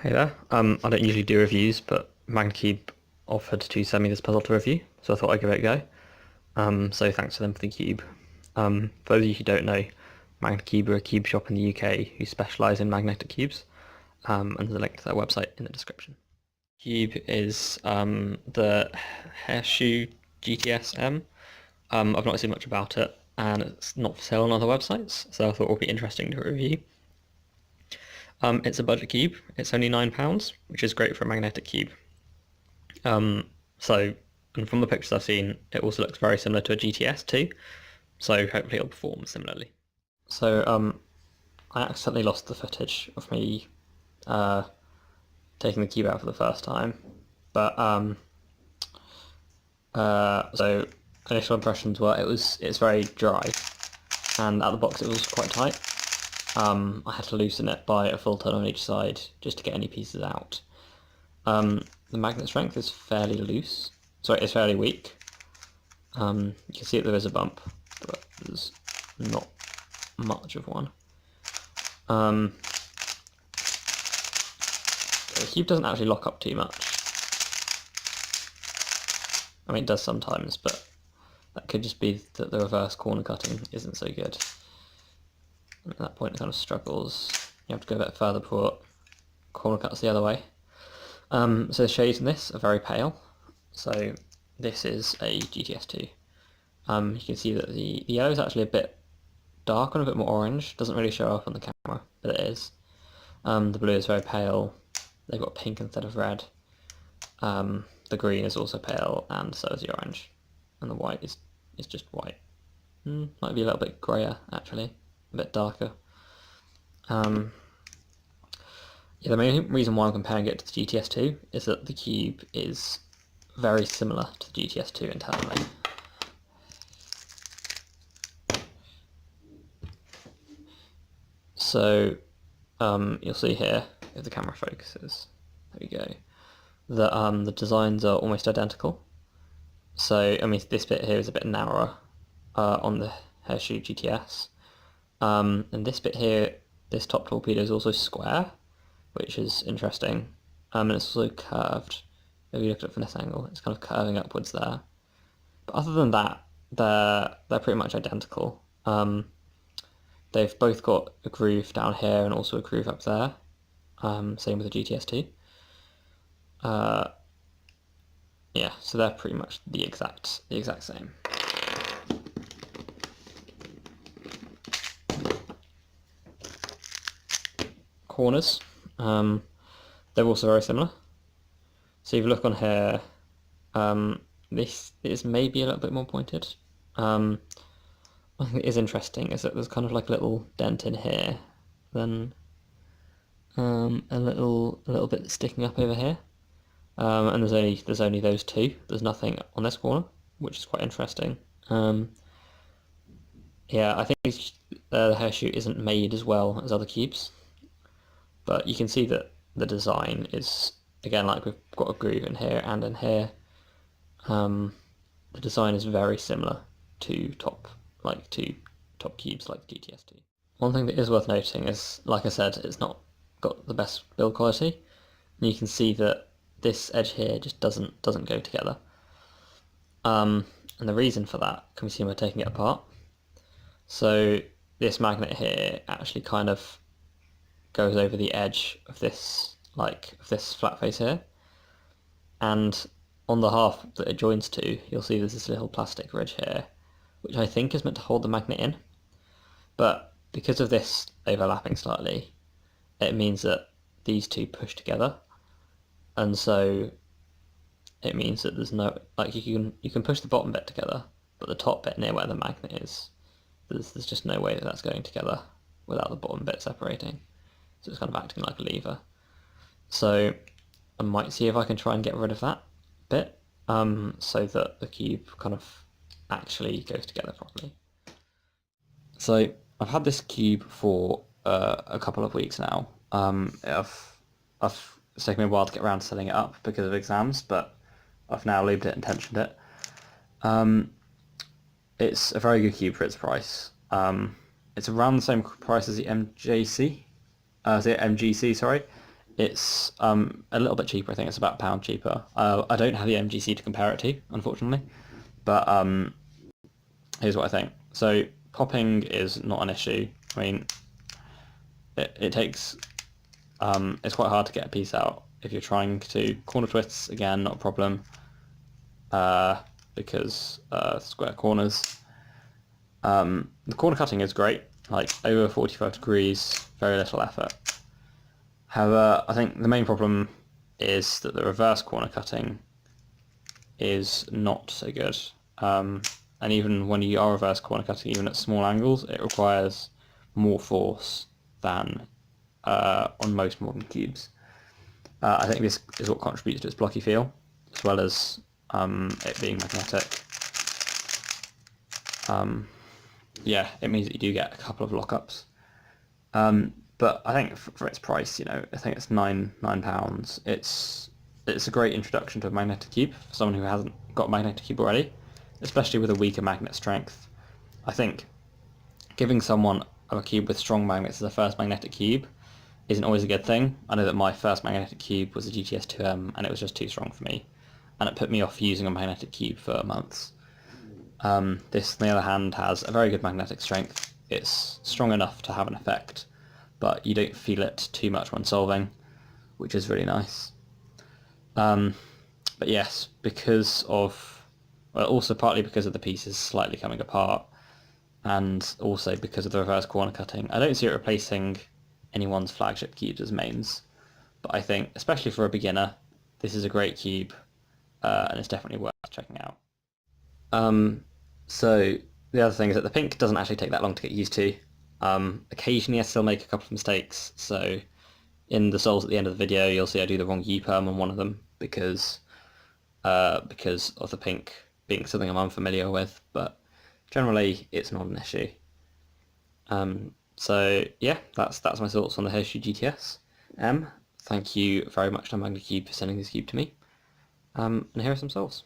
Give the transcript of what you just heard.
Hey there. I don't usually do reviews, but MagnaCube offered to send me this puzzle to review, so I thought I'd give it a go. So thanks to them for the cube. For those of you who don't know, MagnaCube are a cube shop in the UK who specialise in magnetic cubes, and there's a link to their website in the description. Cube is the Shu GTS M. I've not seen much about it, and it's not for sale on other websites, so I thought it would be interesting to review. It's a budget cube. It's only £9, which is great for a magnetic cube. And from the pictures I've seen, it also looks very similar to a GTS too, so hopefully it'll perform similarly. So I accidentally lost the footage of me taking the cube out for the first time, but so initial impressions were it's very dry, and out of the box it was quite tight. I had to loosen it by a full turn on each side just to get any pieces out. The magnet strength is fairly loose. Sorry, it's fairly weak. You can see that there is a bump, but there's not much of one. The cube doesn't actually lock up too much. I mean, it does sometimes, but that could just be that the reverse corner cutting isn't so good. At that point it kind of struggles. You have to go a bit further before corner cuts the other way. So the shades in this are very pale. So this is a GTS2. You can see that the yellow is actually a bit darker and a bit more orange. Doesn't really show up on the camera, but it is. The blue is very pale. They've got pink instead of red. The green is also pale, and so is the orange. And the white is just white. Might be a little bit greyer actually. A bit darker. Yeah, the main reason why I'm comparing it to the GTS2 is that the cube is very similar to the GTS2 internally. So you'll see here, if the camera focuses, there we go, that the designs are almost identical. So, I mean, this bit here is a bit narrower on the Shu GTS. And this bit here, this top torpedo is also square, which is interesting. And it's also curved. If you look at it from this angle, it's kind of curving upwards there. But other than that, they're pretty much identical. They've both got a groove down here and also a groove up there. Same with the GTS2. Yeah, so they're pretty much the exact same. Corners, they're also very similar. So if you look on here, this is maybe a little bit more pointed. One thing that is interesting is that there's kind of like a little dent in here, then a little bit sticking up over here, and there's only those two. There's nothing on this corner, which is quite interesting. Yeah, I think the Shu isn't made as well as other cubes. But you can see that the design is, again, like we've got a groove in here and in here. The design is very similar to top cubes like the GTS2. One thing that is worth noting is, like I said, it's not got the best build quality. And you can see that this edge here just doesn't go together. And the reason for that can be seen by taking it apart. So this magnet here actually kind of goes over the edge of this flat face here, and on the half that it joins to, you'll see there's this little plastic ridge here, which I think is meant to hold the magnet in, but because of this overlapping slightly, it means that these two push together, and so it means that there's no, like, you can push the bottom bit together, but the top bit near where the magnet is, there's just no way that that's going together without the bottom bit separating. So it's kind of acting like a lever. So I might see if I can try and get rid of that bit, so that the cube kind of actually goes together properly. So I've had this cube for a couple of weeks now. It's taken me a while to get around to setting it up because of exams, but I've now lubed it and tensioned it. It's a very good cube for its price. It's around the same price as the MGC, sorry. It's a little bit cheaper. I think it's about £1 cheaper. I don't have the MGC to compare it to, unfortunately, but here's what I think. So popping is not an issue. I mean, it takes it's quite hard to get a piece out if you're trying to corner twists. Again, not a problem because square corners. The corner cutting is great, like over 45 degrees, very little effort. However, I think the main problem is that the reverse corner cutting is not so good. And even when you are reverse corner cutting, even at small angles, it requires more force than on most modern cubes. I think this is what contributes to its blocky feel, as well as it being magnetic. Yeah, it means that you do get a couple of lockups. But I think for its price, I think it's £9. It's a great introduction to a magnetic cube for someone who hasn't got a magnetic cube already, especially with a weaker magnet strength. I think giving someone a cube with strong magnets as a first magnetic cube isn't always a good thing. I know that my first magnetic cube was a GTS M, and it was just too strong for me, and it put me off using a magnetic cube for months. This, on the other hand, has a very good magnetic strength. It's strong enough to have an effect, but you don't feel it too much when solving, which is really nice. But yes, also partly because of the pieces slightly coming apart, and also because of the reverse corner cutting, I don't see it replacing anyone's flagship cubes as mains. But I think, especially for a beginner, this is a great cube, and it's definitely worth checking out. So the other thing is that the pink doesn't actually take that long to get used to. Occasionally I still make a couple of mistakes, so in the soles at the end of the video you'll see I do the wrong U-perm on one of them because of the pink being something I'm unfamiliar with, but generally it's not an issue. So yeah, that's my thoughts on the Shu GTS M. Thank you very much to MagnaCube for sending this cube to me. And here are some solves.